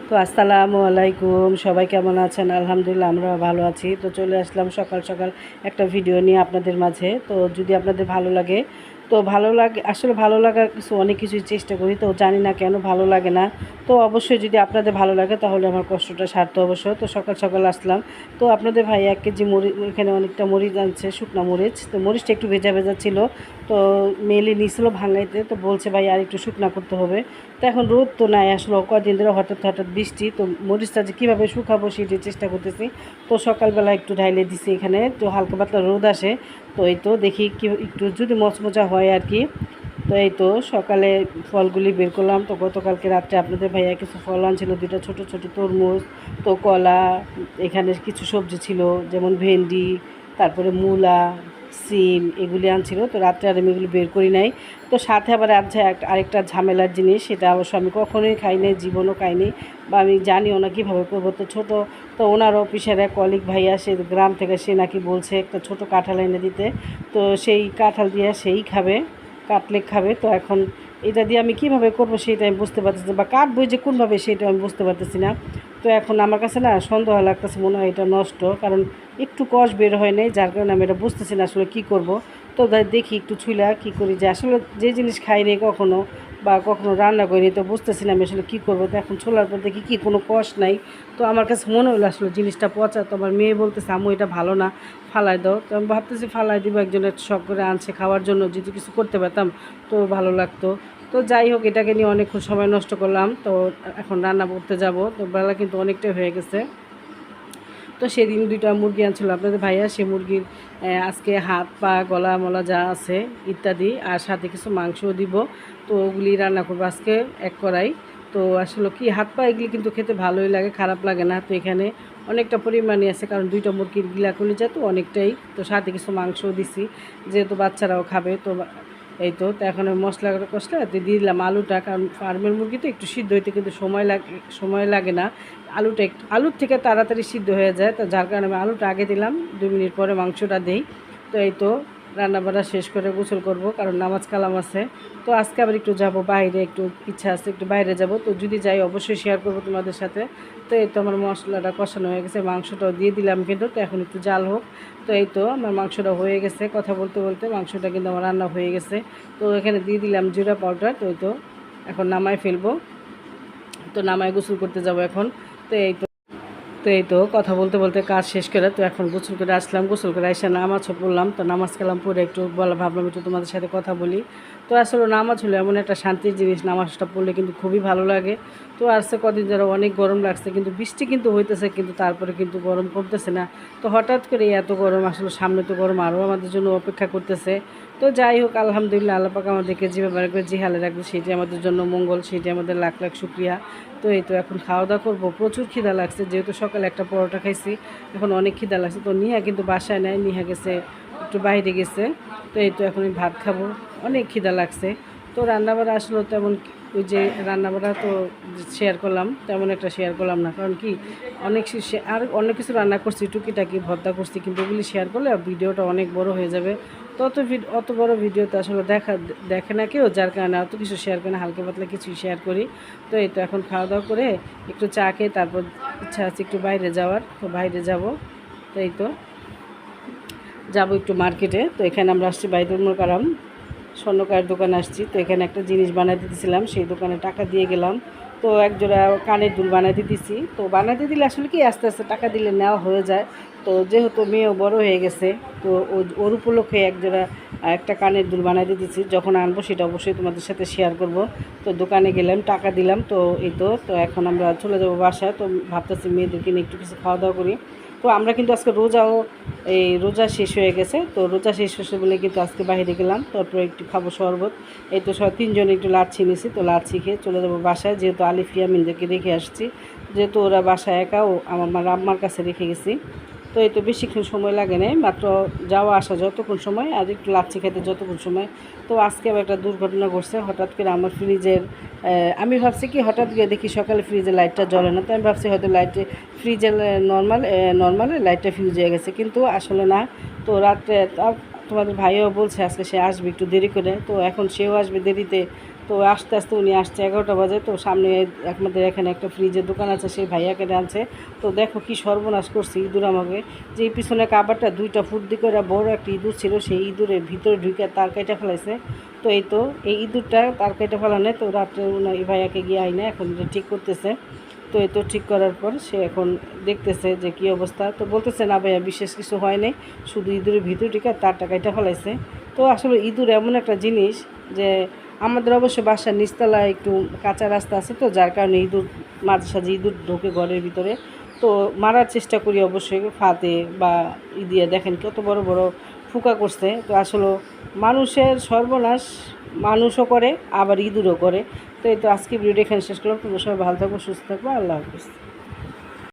তো আসসালামু আলাইকুম, সবাই কেমন আছেন? আলহামদুলিল্লাহ আমরা ভালো আছি। তো চলে আসলাম সকাল সকাল একটা ভিডিও নিয়ে আপনাদের মাঝে। তো যদি আপনাদের ভালো লাগে, তো ভালো লাগে, আসলে ভালো লাগার অনেক কিছুই চেষ্টা করি, তো জানি না কেন ভালো লাগে না। তো অবশ্যই যদি আপনাদের ভালো লাগে তাহলে আমার কষ্টটা সার্থ অবশ্য। তো সকাল সকাল আসলাম, তো আপনাদের ভাই 1 কেজি মরিচ, এখানে অনেকটা মরিচ আনছে, শুকনা মরিচ। তো মরিচটা একটু ভেজা ভেজা ছিল, তো মেলে নিয়েছিল ভাঙাইতে, তো বলছে ভাই আর একটু শুকনা করতে হবে। তো এখন রোদ তো নাই, আসলে কদিন ধরে হঠাৎ হঠাৎ বৃষ্টি, তো মরিচটা যে কীভাবে শুকাবো সেটি চেষ্টা করতেছি। তো সকালবেলা একটু ঢাইলে দিছি, এখানে তো হালকা পাতলা রোদ আসে। তো এই তো দেখি কি একটু যদি মচমচা হয় আর কি। তো এই তো সকালে ফলগুলি বের করলাম। তো গতকালকে রাত্রে আপনাদের ভাইয়া কিছু ফল আনছিল, 2টা ছোট ছোট তরমুজ, তো কলা, এখানে কিছু সবজি ছিল যেমন ভেন্ডি, তারপরে মূলা, সিম, এগুলি আনছিল। তো রাত্রে আর আমি এগুলি বের করি নাই। তো সাথে আবার আছে আরেকটা ঝামেলার জিনিস, সেটা অবশ্য আমি কখনোই খাই নাই, জীবনও খাইনি, বা আমি জানিও না কীভাবে করবো। তো ছোটো, তো ওনার অফিসের এক কলিগ ভাইয়া, সে গ্রাম থেকে, সে নাকি বলছে একটা ছোট কাঁঠাল এনে দিতে। তো সেই কাঁঠাল দিয়ে সেই খাবে, কাটলেট খাবে। তো এখন এটা দিয়ে আমি কীভাবে করবো সেটা আমি বুঝতে পারতেছি, বা কাটবো যে কোনভাবে সেটা আমি বুঝতে পারতেছি না। তো এখন আমার কাছে না সন্দেহ লাগতেছে, মনে হয় এটা নষ্ট, কারণ একটু কষ বের হয় নাই, যার কারণে আমি এটা বুঝতেছি না আসলে কী করব। তো দেখি একটু ছুইলা কী করি, যে আসলে যে জিনিস খাই নি কখনো বা কখনো রান্না করিনি, তো বুঝতেছি না আমি আসলে কী করবো। তো এখন ছোলার পর দেখি কি কোনো কষ নাই। তো আমার কাছে মনে হলো আসলে জিনিসটা পচা। তো আমার মেয়ে বলতেছে আম্মু এটা ভালো না, ফালাই দাও। তো আমি ভাবতেছি ফালাই দিব, একজনের শখ করে আনছে খাওয়ার জন্য, যদি কিছু করতে পারতাম তো ভালো লাগতো। তো যাই হোক, এটাকে নিয়ে অনেকক্ষণ সময় নষ্ট করলাম। তো এখন রান্না করতে যাব, তো বেলা কিন্তু অনেকটাই হয়ে গেছে। তো সেদিন 2টা মুরগি আনছিল আপনাদের ভাইয়া, সে মুরগির আজকে হাত পা গলা মলা যা আছে ইত্যাদি, আর সাথে কিছু মাংসও দিব। তো ওগুলি রান্না করবো আজকে এক কড়াই। তো আসলে কি হাত পা এগুলি কিন্তু খেতে ভালোই লাগে, খারাপ লাগে না। তো এখানে অনেকটা পরিমাণে আছে, কারণ 2টা মুরগির গিলা কলিজা তো অনেকটাই। তো সাথে কিছু মাংসও দিছি, যেহেতু বাচ্চারাও খাবে। তো এই তো এখন মশলা কষলা দিয়ে দিলাম আলুটা, কারণ ফার্মের মুরগি তো একটু সিদ্ধ হইতে কিন্তু সময় লাগে না। আলুটা একটু আলুর থেকে তাড়াতাড়ি সিদ্ধ হয়ে যায়, তো যার কারণে আমি আলুটা আগে দিলাম, 2 মিনিট পরে মাংসটা দিই। তো এই তো রান্নাবান্না শেষ করে গোসল করব, কারণ নামাজ কালাম আছে। তো আজকে আবার একটু যাব বাইরে, একটু ইচ্ছা আছে একটু বাইরে যাব। তো যদি যাই অবশ্যই শেয়ার করব তোমাদের সাথে। তো এই তো আমার মশলাটা কষানো হয়ে গেছে, মাংসটাও দিয়ে দিলাম কিন্তু। তো এখন একটু জাল হোক। তো এই তো আমার মাংসটা হয়ে গেছে, কথা বলতে বলতে মাংসটা কিন্তু আমার রান্না হয়ে গেছে। তো এখানে দিয়ে দিলাম জিরা পাউডার। তো এই তো এখন নামাই ফেলবো, তো নামায় গোসল করতে যাব এখন। তো এই তো কথা বলতে বলতে কাজ শেষ করে তো এখন গোসল করে আসলাম, গোসল করে এসে নামাজও পড়লাম। তো নামাজ কালাম পড়ে একটু ভাবলাম একটু তোমাদের সাথে কথা বলি। তো আসলে নামাজ হলো এমন একটা শান্তির জিনিস, নামাজটা পড়লে কিন্তু খুবই ভালো লাগে। তো আসছে কদিন ধরে অনেক গরম লাগছে, কিন্তু বৃষ্টি কিন্তু হইতেছে, কিন্তু তারপরে কিন্তু গরম কমতেছে না। তো হঠাৎ করে এত গরম, আসলে সামনে তো গরম আরও আমাদের জন্য অপেক্ষা করতেছে। তো যাই হোক, আলহামদুলিল্লাহ, আল্লাহ পাক আমাদেরকে যেভাবে রাখবে, যে হালে রাখবে সেটি আমাদের জন্য মঙ্গল, সেটি আমাদের লাখ লাখ শুকরিয়া। তো এই তো এখন খাওয়া দাওয়া করবো, প্রচুর খিদা লাগছে, যেহেতু সকালে একটা পরোটা খাইছি, এখন অনেক খিদা লাগছে। তো নিহা কিন্তু বাসায় নেয়, নিহা গেছে একটু বাইরে গেছে। তো এই তো এখন আমি ভাত খাবো, অনেক খিদা লাগছে। তো রান্নাবাড়া আসলে তেমন, ওই যে রান্নাবাড়া তো শেয়ার করলাম, তেমন একটা শেয়ার করলাম না, কারণ কি আর অনেক কিছু রান্না করছি, টুকিটাকি ভর্তা করছি, কিন্তু ওগুলি শেয়ার করলে ভিডিওটা অনেক বড় হয়ে যাবে। তো অত বড় ভিডিওতে আসলে দেখে না কেউ, যার কারণে অত কিছু শেয়ার করে না, হালকা পাতলা কিছুই শেয়ার করি। তো এই তো এখন খাওয়া দাওয়া করে একটু চা খেয়ে তারপর ইচ্ছা আছে একটু বাইরে যাওয়ার, তো বাইরে যাব। তো এই তো যাবো একটু মার্কেটে। তো এখানে আমরা আসছি বাইতুল মোকাররম, স্বর্ণকারের দোকানে আসছি। তো এখানে একটা জিনিস বানাই দিতেছিলাম, সেই দোকানে টাকা দিয়ে গেলাম। তো একজোড়া কানের দুল বানাইতে দিছি। তো বানাইতে দিলে আসলে কি আস্তে আস্তে টাকা দিলে নেওয়া হয়ে যায়। তো যেহেতু মেয়েও বড় হয়ে গেছে, তো ওর উপলক্ষে একজোড়া একটা কানের দুল বানাইতে দিচ্ছি, যখন আনবো সেটা অবশ্যই তোমাদের সাথে শেয়ার করব। তো দোকানে গেলাম, টাকা দিলাম। তো এই তো এখন আমরা চলে যাবো বাসায়। তো ভাবতেছি মেয়েদেরকে নিয়ে একটু কিছু খাওয়া দাওয়া করি। তো আমরা কিন্তু আজকে রোজা শেষ হয়ে গেছে। তো রোজা শেষ হয়েছে বলে কিন্তু আজকে বাইরে গেলাম, তারপর একটু খাবো শরবত। এই তো 3জনে একটু লাচ্ছি নিয়েছি, তো লাচ্ছি খেয়ে চলে যাবো বাসায়, যেহেতু আলিফ ইয়ামিনদেরকে রেখে আসছি, যেহেতু ওরা বাসায় একা, ও আমার আম্মার কাছে রেখে গেছি। তো এই তো বেশিক্ষণ সময় লাগে নাই, মাত্র যাওয়া আসা যতক্ষণ সময়, আর একটু লাচ্ছি খেতে যতক্ষণ সময়। তো আজকে আবার একটা দুর্ঘটনা ঘটছে, হঠাৎ করে আমার ফ্রিজের, আমি ভাবছি কি হঠাৎ করে দেখি সকালে ফ্রিজের লাইটটা জ্বলে না, তো আমি ভাবছি হয়তো ফ্রিজের নর্মালে লাইটটা ফিউজ হয়ে গেছে, কিন্তু আসলে না। তো রাত্রে তোমাদের ভাইও বলছে আজকে সে আসবে একটু দেরি করে, তো এখন সেও আসবে দেরিতে। তো আস্তে আস্তে উনি আসছে 11টা বাজে। তো সামনে আমাদের এখানে একটা ফ্রিজের দোকান আছে, সেই ভাইয়াকে আনছে। তো দেখো কি সর্বনাশ করছে ইঁদুর আমাকে, যে এই পিছনে কাবারটা 2টা ফুট দিয়ে করে বড় একটা ইঁদুর ছিল, সেই ইঁদুরের ভিতরে ঢুকে তার কেটে ফেলাইছে। তো এই ইঁদুরটা তার কেটে ফেলানে, তো রাত্রে এই ভাইয়াকে গিয়ে আইনে এখন এটা ঠিক করতেছে। তো এই তো ঠিক করার পর সে এখন দেখতেছে যে কী অবস্থা। তো বলতেছে না ভাইয়া বিশেষ কিছু হয় নাই, শুধু ইঁদুরের ভিতরে ঢুকে তার কেটে ফেলাইছে। তো আসলে ইঁদুর এমন একটা জিনিস যে আমাদের অবশ্য বাসার নিচতলায় একটু কাঁচা রাস্তা আছে, তো যার কারণে ইঁদুর মাঝে সাঝে ইঁদুর ঢোকে ঘরের ভিতরে। তো মারার চেষ্টা করি অবশ্যই ফাতে বা দিয়ে, দেখেন কত বড় বড় ফুকা করছে। তো আসলে মানুষের সর্বনাশ মানুষও করে আবার ইঁদুরও করে। তো এই তো আজকে ভিডিওটা এখানে শেষ করলাম। তোমরা সবাই ভালো থাকবো, সুস্থ থাকবো, আল্লাহ হাফিজ।